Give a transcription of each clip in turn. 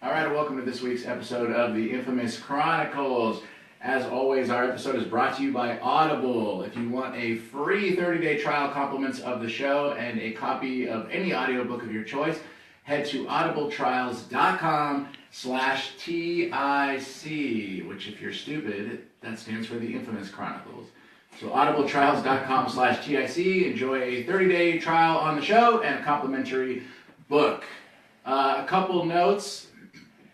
All right, welcome to this week's episode of the Infamous Chronicles. As always, our episode is brought to you by Audible. If you want a free 30-day trial compliments of the show and a copy of any audiobook of your choice, head to audibletrials.com/TIC, which if you're stupid, that stands for the Infamous Chronicles. So audibletrials.com/TIC, enjoy a 30-day trial on the show and a complimentary book. A couple notes.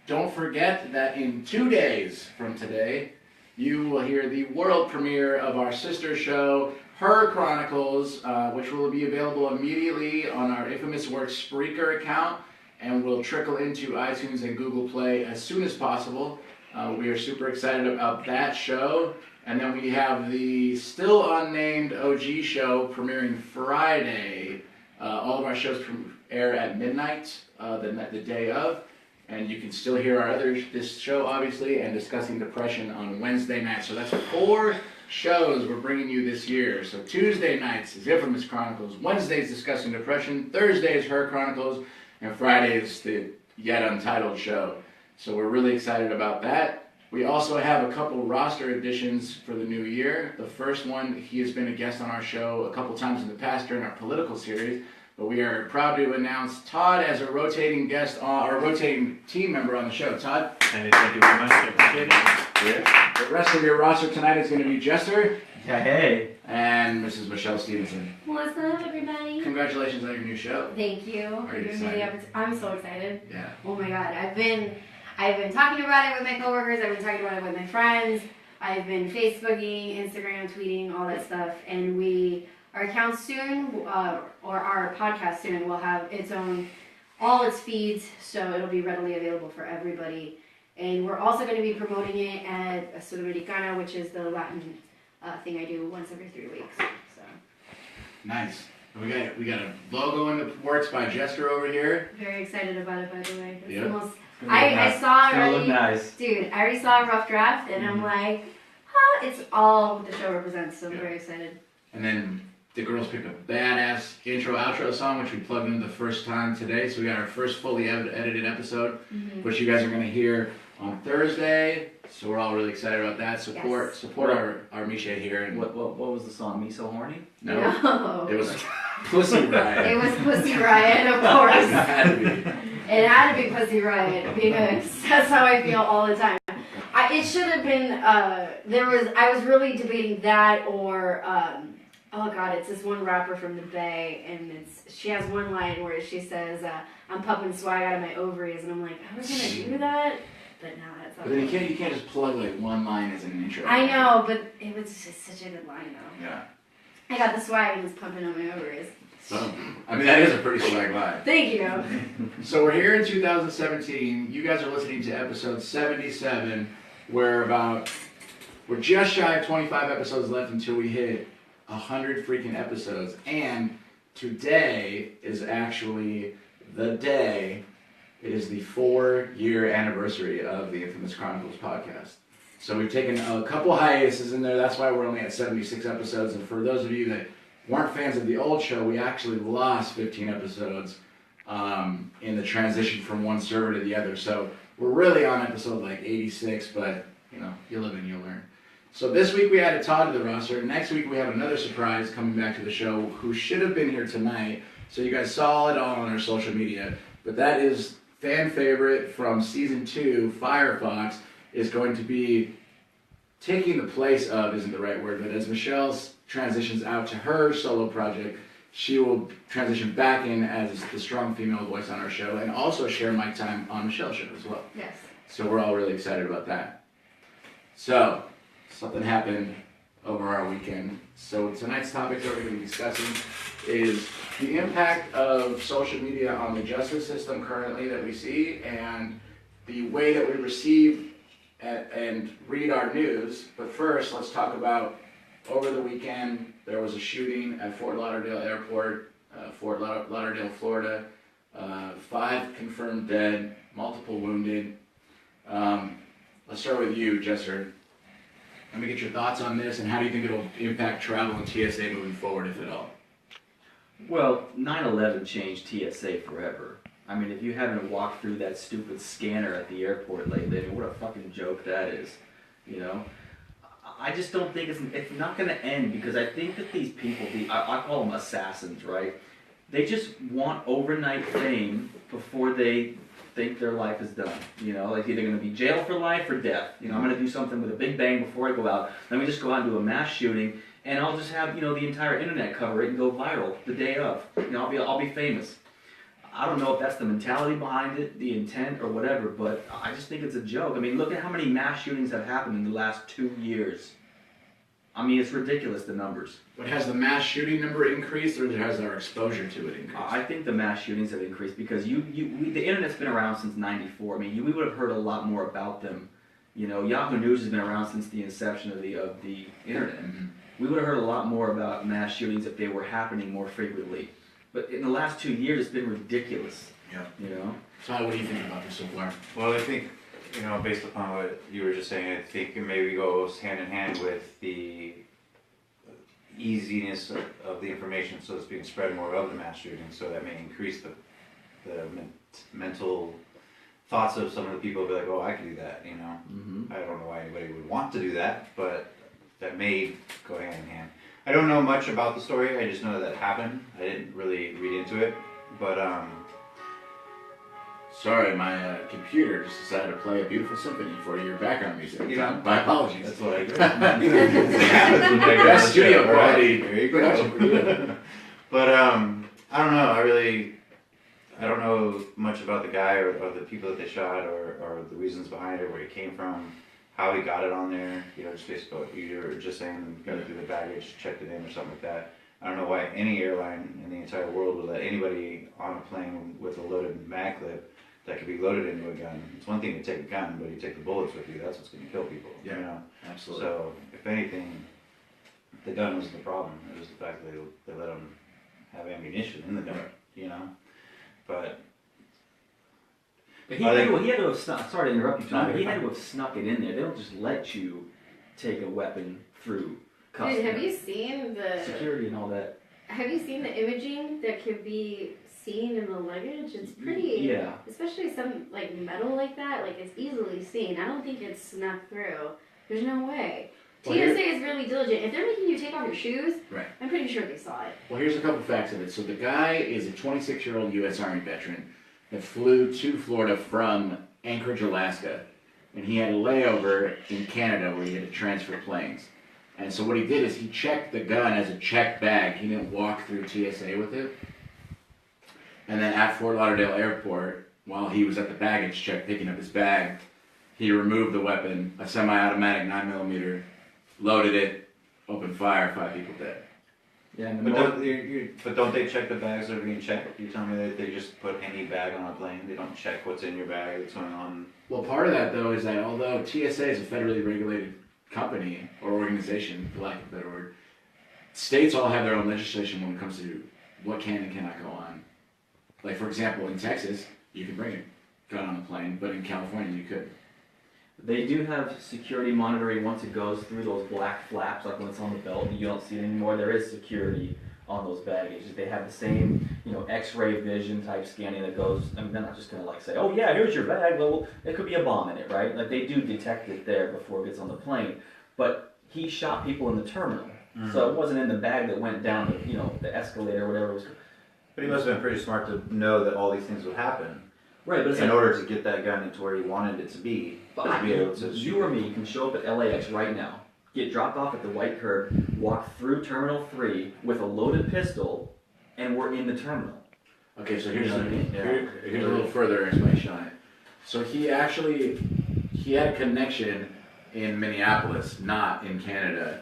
Don't forget that in 2 days from today, you will hear the world premiere of our sister show, Her Chronicles, which will be available immediately on our Infamous Works Spreaker account and will trickle into iTunes and Google Play as soon as possible. We are super excited about that show. And then we have the still unnamed OG show premiering Friday. All of our shows air at midnight the day of. And you can still hear this show, obviously, and Discussing Depression on Wednesday night. So that's 4 shows we're bringing you this year. So Tuesday nights is Infamous Chronicles, Wednesday is Discussing Depression, Thursday is Her Chronicles, and Friday is the yet untitled show. So we're really excited about that. We also have a couple roster additions for the new year. The first one, he has been a guest on our show a couple times in the past during our political series. But we are proud to announce Todd as a rotating guest or a rotating team member on the show. Todd? Hey, thank you very much. I appreciate it. Yeah. The rest of your roster tonight is going to be Jester. Yeah, hey. And Mrs. Michelle Stevenson. What's up, everybody? Congratulations on your new show. Thank you. Are you excited? I'm so excited. Yeah. Oh my god, I've been talking about it with my coworkers. I've been talking about it with my friends. I've been Facebooking, Instagram, tweeting, all that stuff, and our account soon, or our podcast soon, will have all its feeds, so it'll be readily available for everybody. And we're also going to be promoting it at Sudamericana, which is the Latin thing I do once every 3 weeks. So. Nice. We got a logo in the works by Jester over here. Very excited about it, by the way. It's yep. the most, I saw already. Look nice. Dude, I already saw a rough draft, and I'm like, it's all what the show represents, so I'm very excited. And then the girls picked a badass intro-outro song, which we plugged in the first time today. So we got our first fully edited episode, which you guys are going to hear on Thursday. So we're all really excited about that. Support our Misha here. And What was the song? Me So Horny? No. It was Pussy Riot. It was Pussy Riot, of course. It had to be. It had to be Pussy Riot, because that's how I feel all the time. It should have been, I was really debating that or, oh god, it's this one rapper from the Bay, and she has one line where she says, I'm pumping swag out of my ovaries, and I'm like, I was gonna do that, but no, that's not. But then you can't just plug like one line as an intro. I know, but it was just such a good line though. Yeah. I got the swag and it's pumping on my ovaries. So, I mean, that is a pretty swag line. Thank you. So we're here in 2017. You guys are listening to episode 77. We're just shy of 25 episodes left until we hit 100 freaking episodes, and today is actually the day. It is the 4-year anniversary of the Infamous Chronicles podcast. So we've taken a couple hiatuses in there. That's why we're only at 76 episodes. And for those of you that weren't fans of the old show, we actually lost 15 episodes in the transition from one server to the other. So we're really on episode like 86, but you live and you learn. So this week we added Todd to the roster. Next week we have another surprise coming back to the show who should have been here tonight. So you guys saw it all on our social media. But that is fan favorite from season 2, Firefox, is going to be taking the place of, isn't the right word, but as Michelle transitions out to her solo project, she will transition back in as the strong female voice on our show and also share mic time on Michelle's show as well. Yes. So we're all really excited about that. So, something happened over our weekend. So tonight's topic that we're going to be discussing is the impact of social media on the justice system currently that we see and the way that we receive and read our news. But first, let's talk about over the weekend, there was a shooting at Fort Lauderdale Airport, Fort Lauderdale, Florida. 5 confirmed dead, multiple wounded. Let's start with you, Jester. Let me get your thoughts on this, and how do you think it'll impact travel and TSA moving forward, if at all? Well, 9/11 changed TSA forever. I mean, if you haven't walked through that stupid scanner at the airport lately, I mean, what a fucking joke that is, you know? I just don't think it's not going to end, because I think that these people, I call them assassins, right? They just want overnight fame before they think their life is done. You know, like either going to be jailed for life or death. You know, I'm going to do something with a big bang before I go out. Let me just go out and do a mass shooting, and I'll just have, you know, the entire internet cover it and go viral the day of. You know, I'll be famous. I don't know if that's the mentality behind it, the intent, or whatever, but I just think it's a joke. I mean, look at how many mass shootings have happened in the last 2 years. I mean, it's ridiculous, the numbers. But has the mass shooting number increased, or has our exposure to it increased? I think the mass shootings have increased because the internet's been around since '94. I mean, we would have heard a lot more about them. You know, Yahoo News has been around since the inception of the internet. Mm-hmm. We would have heard a lot more about mass shootings if they were happening more frequently. But in the last 2 years, it's been ridiculous. Yeah. You know? Ty, what do you think about this so far? Well, I think, you know, based upon what you were just saying, I think it maybe goes hand in hand with the easiness of the information, so it's being spread more of the mass shootings, so that may increase the mental thoughts of some of the people. Be like, oh, I could do that, you know. Mm-hmm. I don't know why anybody would want to do that, but that may go hand in hand. I don't know much about the story. I just know that happened. I didn't really read into it, but Sorry, my computer just decided to play a beautiful symphony for your background music. You know, my apologies. that's what I do. Best studio quality. There you production for you. go. But I don't know. I don't know much about the guy or the people that they shot or the reasons behind it, where he came from, how he got it on there. You know, just based on what you were just saying, got it through the baggage, checked it in or something like that. I don't know why any airline in the entire world would let anybody on a plane with a loaded mag clip that could be loaded into a gun. It's one thing to take a gun, but you take the bullets with you, that's what's going to kill people. Yeah, you know? absolutely. So, if anything, the gun wasn't the problem. It was the fact that they let them have ammunition in the gun, you know? But He had to have snuck, sorry to interrupt you, Tom, but he had to have snuck it in there. They don't just let you take a weapon through customs. Dude, have you seen security and all that? Have you seen the imaging that could be seen in the luggage? It's pretty. Yeah. Especially some like metal like that. Like it's easily seen. I don't think it's snuck through. There's no way. Well, TSA is really diligent. If they're making you take off your shoes, Right. I'm pretty sure they saw it. Well, here's a couple facts of it. So the guy is a 26-year-old U.S. Army veteran that flew to Florida from Anchorage, Alaska, and he had a layover in Canada where he had to transfer planes. And so what he did is he checked the gun as a checked bag. He didn't walk through TSA with it. And then at Fort Lauderdale Airport, while he was at the baggage check picking up his bag, he removed the weapon, a semi-automatic 9mm, loaded it, opened fire, 5 people dead. Yeah, and but don't they check the bags that are being checked? You tell me that they just put any bag on a plane? They don't check what's in your bag, what's going on? Well, part of that, though, is that although TSA is a federally regulated company or organization, for lack of a better word, states all have their own legislation when it comes to what can and cannot go on. Like, for example, in Texas, you can bring a gun on the plane, but in California, you couldn't. They do have security monitoring once it goes through those black flaps, like when it's on the belt and you don't see it anymore. There is security on those baggages. They have the same, you know, X-ray vision type scanning that goes. I mean, they're not just gonna like say, "Oh yeah, here's your bag." Well, there could be a bomb in it, right? Like they do detect it there before it gets on the plane. But he shot people in the terminal, so it wasn't in the bag that went down the, you know, the escalator or whatever it was. But he must have been pretty smart to know that all these things would happen. Right, but it's in like, order to get that gun into where he wanted it to be. To be able to you or me can show up at LAX right now, get dropped off at the white curb, walk through Terminal 3 with a loaded pistol, and we're in the terminal. Okay, so here's, You know what I mean? here's a little further explanation on it. So he had a connection in Minneapolis, not in Canada.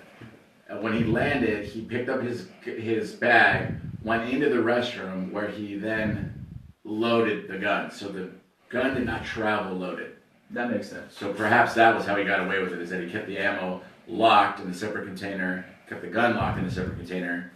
When he landed, he picked up his bag, went into the restroom where he then loaded the gun. So the gun did not travel loaded. That makes sense. So perhaps that was how he got away with it, is that he kept the ammo locked in a separate container, kept the gun locked in a separate container,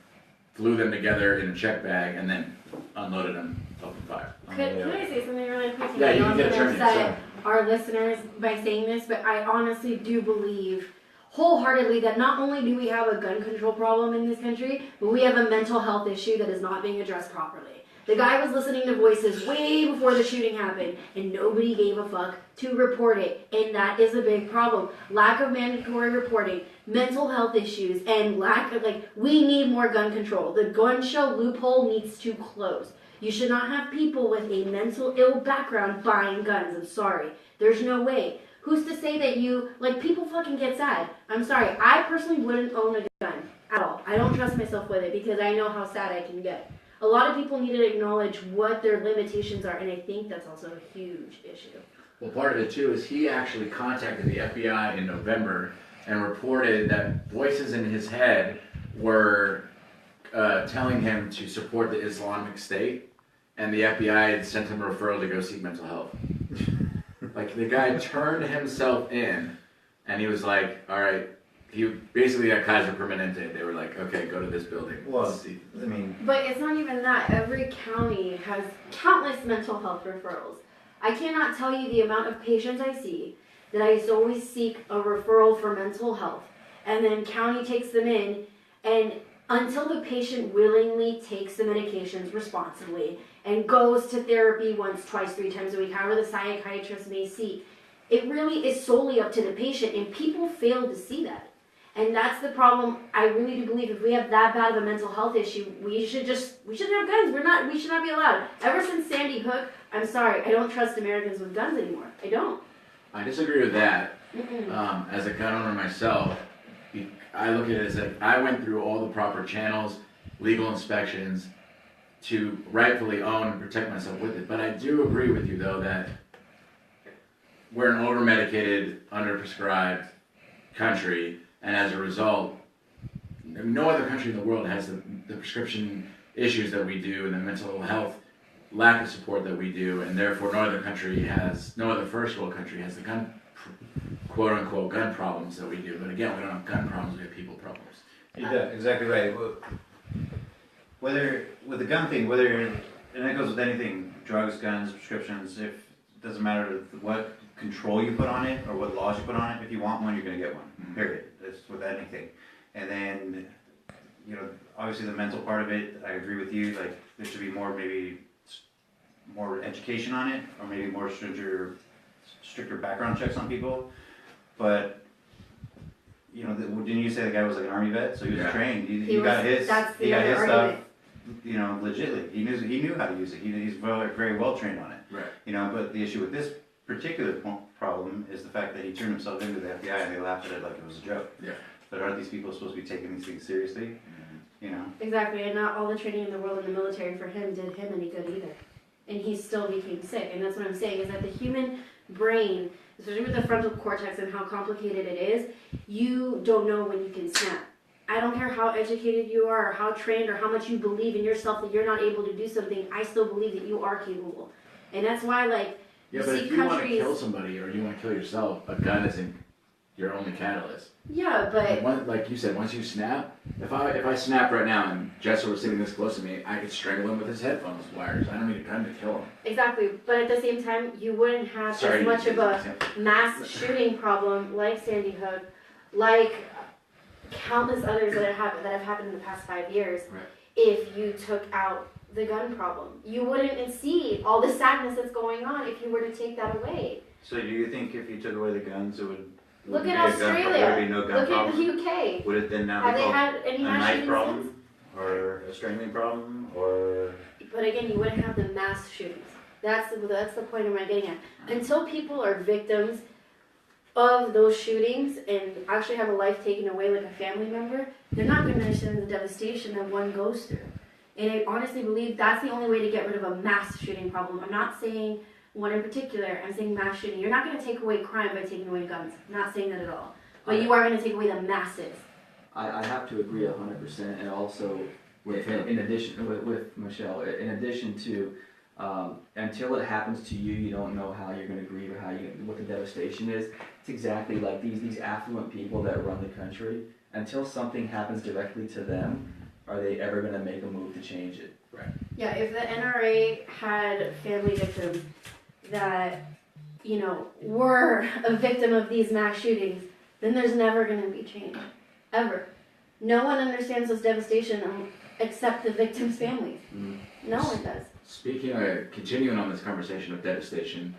flew them together in a check bag, and then unloaded them, opened fire. Can I say something really quick? Yeah, I you know can I'm get a gonna turn in, upset our listeners by saying this, but I honestly do believe wholeheartedly that not only do we have a gun control problem in this country, but we have a mental health issue that is not being addressed properly. The guy was listening to voices way before the shooting happened, and nobody gave a fuck to report it, and that is a big problem. Lack of mandatory reporting, mental health issues, and lack of, we need more gun control. The gun show loophole needs to close. You should not have people with a mental ill background buying guns. I'm sorry. There's no way. Who's to say that people fucking get sad. I'm sorry. I personally wouldn't own a gun at all. I don't trust myself with it because I know how sad I can get. A lot of people need to acknowledge what their limitations are, and I think that's also a huge issue. Well, part of it too is he actually contacted the FBI in November and reported that voices in his head were telling him to support the Islamic State, and the FBI had sent him a referral to go seek mental health. The guy turned himself in, and he was like, all right, he basically got Kaiser Permanente. They were like, okay, go to this building. Well, See. I mean, But it's not even that. Every county has countless mental health referrals. I cannot tell you the amount of patients I see that I always seek a referral for mental health, and then county takes them in, and until the patient willingly takes the medications responsibly and goes to therapy once, twice, 3 times a week, however the psychiatrist may see, it really is solely up to the patient, and people fail to see that. And that's the problem. I really do believe if we have that bad of a mental health issue, we shouldn't have guns. We should not be allowed. Ever since Sandy Hook, I'm sorry, I don't trust Americans with guns anymore. I don't. I disagree with that. As a gun owner myself, I look at it as I went through all the proper channels, legal inspections, to rightfully own and protect myself with it. But I do agree with you, though, that we're an over-medicated, under-prescribed country, and as a result, no other country in the world has the prescription issues that we do and the mental health lack of support that we do, and therefore no other first world country has the gun, quote unquote, gun problems that we do. But again, we don't have gun problems, we have people problems. yeah, exactly right. Whether with the gun thing, and that goes with anything, drugs, guns, prescriptions. If it doesn't matter what control you put on it or what laws you put on it. If you want one, you're going to get one. Period. That's with anything. And then, obviously the mental part of it, I agree with you. There should be maybe more education on it, or maybe more stricter background checks on people. But didn't you say the guy was an army vet? So he was trained. He got his stuff. Legitly. He knew how to use it. He's very well trained on it. Right. But the issue with this particular problem is the fact that he turned himself into the FBI and they laughed at it like it was a joke. Yeah. But aren't these people supposed to be taking these things seriously? Exactly, and not all the training in the world in the military for him did him any good either. And he still became sick, and that's what I'm saying, is that the human brain, especially with the frontal cortex and how complicated it is, you don't know when you can snap. I don't care how educated you are, or how trained, or how much you believe in yourself that you're not able to do something, I still believe that you are capable. And that's why, yeah, but if you want to kill somebody or you want to kill yourself, a gun isn't your only catalyst. Yeah, but like you said, once you snap, if I snap right now and Jester was sitting this close to me, I could strangle him with his headphones wires. I don't need a gun to kill him. exactly. But at the same time, you wouldn't have as much of a mass shooting problem like Sandy Hook, like countless others that have happened in the past 5 years. Right. If you took out the gun problem, you wouldn't see all the sadness that's going on if you were to take that away. So do you think if you took away the guns, it would Look be at a gun problem? Australia. There would be no gun Look problem? at the UK. Would it then now Have be they called had any a mass knife shootings problem? since? Or a strangling problem? Or But again, you wouldn't have the mass shootings. That's the point I'm getting at. Until people are victims of those shootings and actually have a life taken away like a family member, they're not going to understand the devastation that one goes through. And I honestly believe that's the only way to get rid of a mass shooting problem. I'm not saying one in particular, I'm saying mass shooting. You're not going to take away crime by taking away guns. I'm not saying that at all. But you are going to take away the masses. I have to agree 100%, and also in addition with Michelle, in addition to until it happens to you, you don't know how you're going to grieve or what the devastation is. It's exactly like these affluent people that run the country. Until something happens directly to them, are they ever going to make a move to change it? Right. Yeah, if the NRA had family victims that, were a victim of these mass shootings, then there's never going to be change. Ever. No one understands this devastation except the victims' families. No one does. Speaking of, continuing on this conversation of devastation,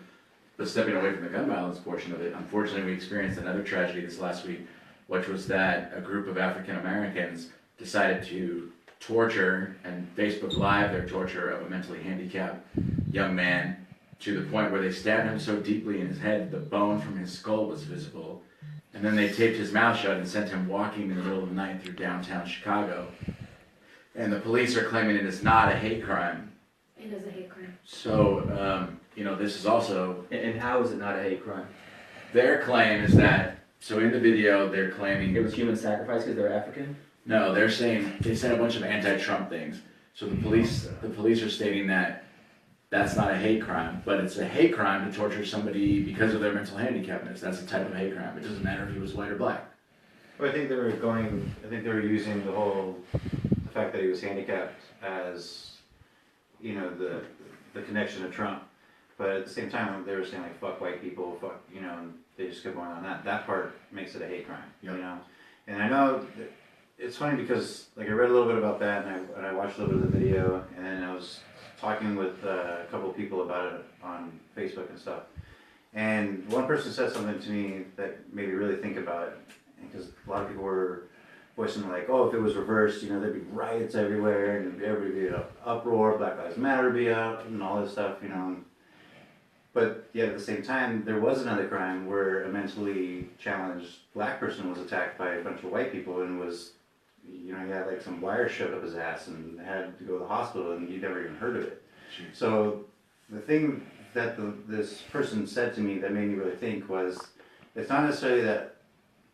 but stepping away from the gun violence portion of it, unfortunately we experienced another tragedy this last week, which was that a group of African Americans decided to torture and Facebook Live their torture of a mentally handicapped young man to the point where they stabbed him so deeply in his head the bone from his skull was visible. And then they taped his mouth shut and sent him walking in the middle of the night through downtown Chicago. And the police are claiming it is not a hate crime. It is a hate crime. So, this is also... And how is it not a hate crime? Their claim is that, so in the video, they're claiming... It was human sacrifice because they're African? No, they're saying, they said a bunch of anti-Trump things. So the police are stating that that's not a hate crime, but it's a hate crime to torture somebody because of their mental handicapness. That's a type of hate crime. It doesn't matter if he was white or black. Well, I think they were using the fact that he was handicapped as, the connection to Trump. But at the same time, they were saying like, fuck white people, and they just kept going on that. That part makes it a hate crime, Yep. And I know it's funny because like I read a little bit about that and I watched a little bit of the video and then I was talking with a couple of people about it on Facebook and stuff. And one person said something to me that made me really think about it. Because a lot of people were voicing like, oh, if it was reversed, there'd be riots everywhere and everybody would be an uproar, Black Lives Matter would be up and all this stuff, But yet at the same time, there was another crime where a mentally challenged black person was attacked by a bunch of white people and was, he had like some wire shoved up his ass and had to go to the hospital and you'd never even heard of it. Jeez. So the thing that this person said to me that made me really think was, it's not necessarily that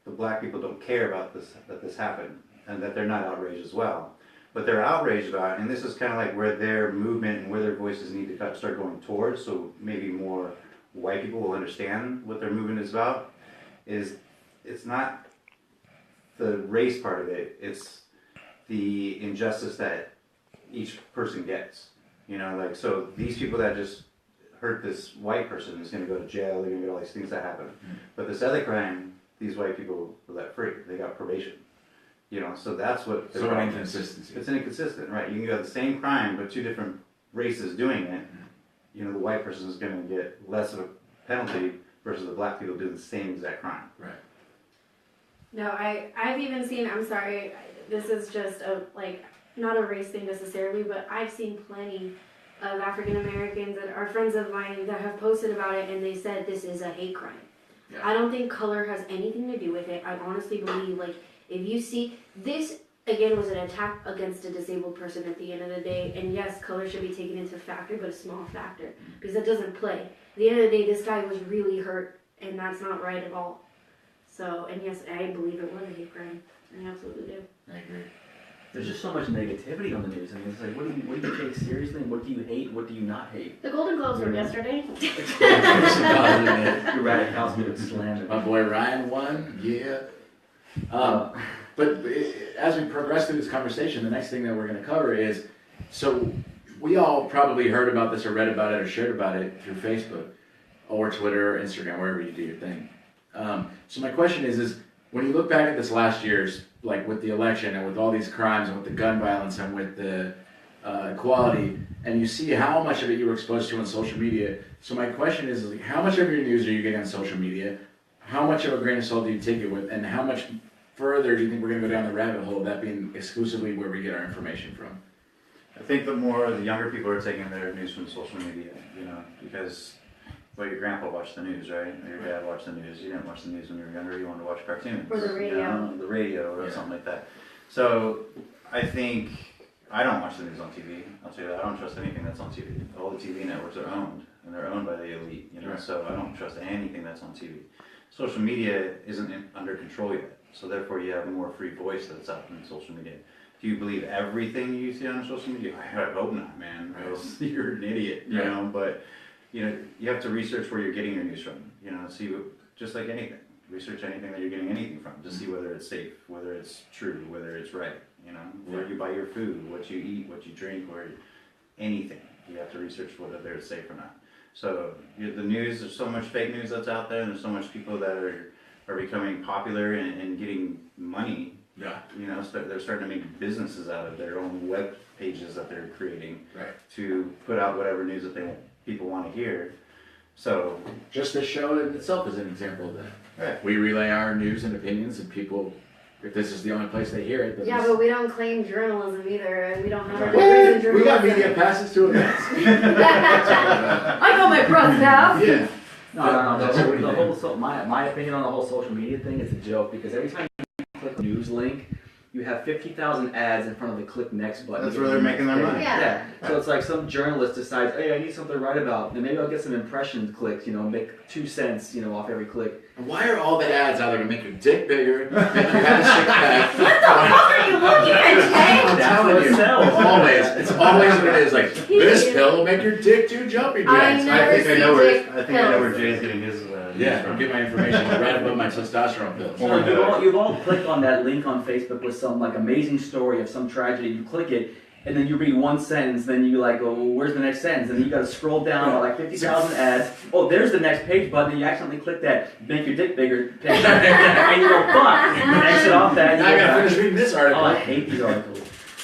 the black people don't care about that this happened and that they're not outraged as well. But they're outraged about it, and this is kind of like where their movement and where their voices need to start going towards, so maybe more white people will understand what their movement is about, is it's not the race part of it, it's the injustice that each person gets. So these people that just hurt this white person is going to go to jail, they're going to get all these things that happen. Mm-hmm. But this other crime, these white people were let free, they got probation. So that's what... So an inconsistency. It's inconsistent, right? You can have the same crime, but two different races doing it. The white person is going to get less of a penalty versus the black people doing the same exact crime. Right. No, I've even seen, I'm sorry, this is just not a race thing necessarily, but I've seen plenty of African Americans that are friends of mine that have posted about it and they said this is a hate crime. Yeah. I don't think color has anything to do with it. I honestly believe, if you see, this, again, was an attack against a disabled person at the end of the day, and yes, color should be taken into factor, but a small factor, because it doesn't play. At the end of the day, this guy was really hurt, and that's not right at all. So, and yes, I believe it was a hate crime. I absolutely do. I agree. There's just so much negativity on the news. It's like, what do you take seriously? What do you hate? What do you not hate? The Golden Globes were yesterday. Your Radikowski would slam it. My boy Ryan won, yeah. But as we progress through this conversation, the next thing that we're going to cover is, so we all probably heard about this or read about it or shared about it through Facebook or Twitter or Instagram, wherever you do your thing. So my question is when you look back at this last year's, with the election and with all these crimes and with the gun violence and with the equality, and you see how much of it you were exposed to on social media. So my question is how much of your news are you getting on social media? How much of a grain of salt do you take it with? And how much further do you think we're going to go down the rabbit hole of that being exclusively where we get our information from? I think the younger people are taking their news from social media, because your grandpa watched the news, right? Or your dad watched the news. You didn't watch the news when you were younger. You wanted to watch cartoons. Or the radio. The radio or something like that. So I think I don't watch the news on TV. I'll tell you that. I don't trust anything that's on TV. All the TV networks are owned, and they're owned by the elite, Right. So I don't trust anything that's on TV. Social media isn't under control yet, so therefore you have more free voice that's out in social media. Do you believe everything you see on social media? I hope not, man. Or else you're an idiot, But you have to research where you're getting your news from. See, just like anything, research anything that you're getting anything from. Just see whether it's safe, whether it's true, whether it's right. Where you buy your food, what you eat, what you drink, anything. You have to research whether it's safe or not. So the news, there's so much fake news that's out there, and there's so much people that are are becoming popular and getting money. Yeah. You know, they're starting to make businesses out of their own web pages that they're creating Right. to put out whatever news that people want to hear. So Just the show in itself is an example of that. right. We relay our news and opinions, and people, if this is the only place they hear it, then Yeah, this- but we don't claim journalism either, and we don't have our What? degrees in We got journalism. media passes to events. I got my press pass. Yeah. No, That's the, what we the do. whole, so my opinion on the whole social media thing is a joke because every time you click a news link, you have 50,000 ads in front of the click next button. That's where they're making their money. Yeah. So it's like some journalist decides, hey, I need something to write about, and maybe I'll get some impressions clicks, you know, make 2 cents, you know, off every click. And why are all the ads either gonna make your dick bigger, make you have a six pack? What the fuck are you looking at, Jay? I'm That's telling what you, sells. it's always what it is. Like, this pill will make your dick too jumpy, Jax. Never I think I see know dick where pills. Jay's getting his. Yeah, I'll get my information right above my testosterone pills. So you've all clicked on that link on Facebook with some like amazing story of some tragedy. You click it, and then you read 1 sentence. Then you like, oh, where's the next sentence? And then you got to scroll down to like 50,000 ads. Oh, there's the next page button. And you accidentally click that make your dick bigger page, and you go fuck. And exit off that. and Now you I go gotta back. finish reading this article. Oh, I hate these articles.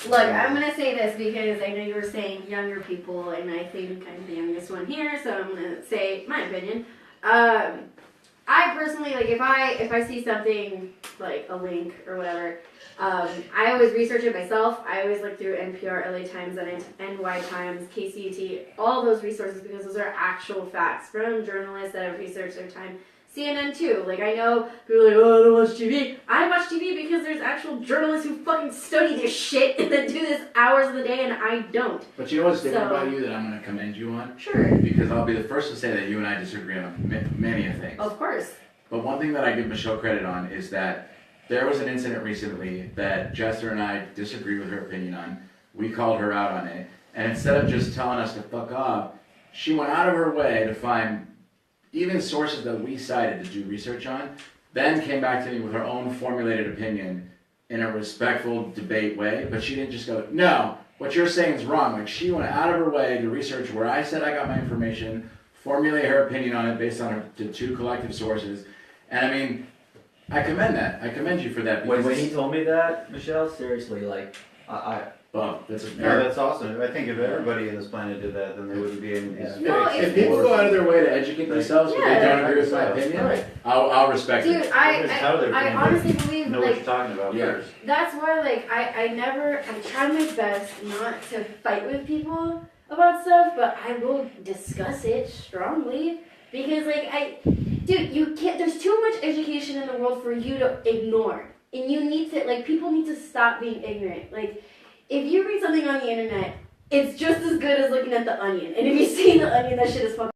Look, I'm gonna say this because I know you were saying younger people, and I think I'm the youngest one here, so I'm gonna say my opinion. I personally, like, if I see something like a link or whatever, I always research it myself. I always look through NPR, LA Times, NY Times, KCUT, all those resources because those are actual facts from journalists that have researched their time. CNN too. Like, I know people are like, oh, I don't watch TV. I watch TV because there's actual journalists who fucking study this shit and then do this hours of the day, and I don't. But you know what's different So- about you that I'm gonna commend you on? Sure. Because I'll be the first to say that you and I disagree on many of things. Of course. But one thing that I give Michelle credit on is that there was an incident recently that Jester and I disagree with her opinion on. We called her out on it. And instead of just telling us to fuck off, she went out of her way to find even sources that we cited to do research on, then came back to me with her own formulated opinion in a respectful debate way. But she didn't just go, no, what you're saying is wrong. Like, she went out of her way to research where I said I got my information, formulate her opinion on it based on her the 2 collective sources. And I mean, I commend that. I commend you for that. When Because he told me that, Michelle, seriously, like, well, that's a No, that's awesome. I think if everybody on this planet did that, then there wouldn't be any. Yeah. No, if people go out of their way to educate themselves, but they Yeah. don't agree with my opinion, Right. I'll respect Dude, it. I How honestly believe, know what like, you're talking about Yeah. first. that's why, like, I try my best not to fight with people about stuff, but I will discuss it strongly. Because, like, dude, you can't, there's too much education in the world for you to ignore. And you need to, like, people need to stop being ignorant. Like, if you read something on the internet, it's just as good as looking at The Onion. And if you see The Onion, that shit is fucking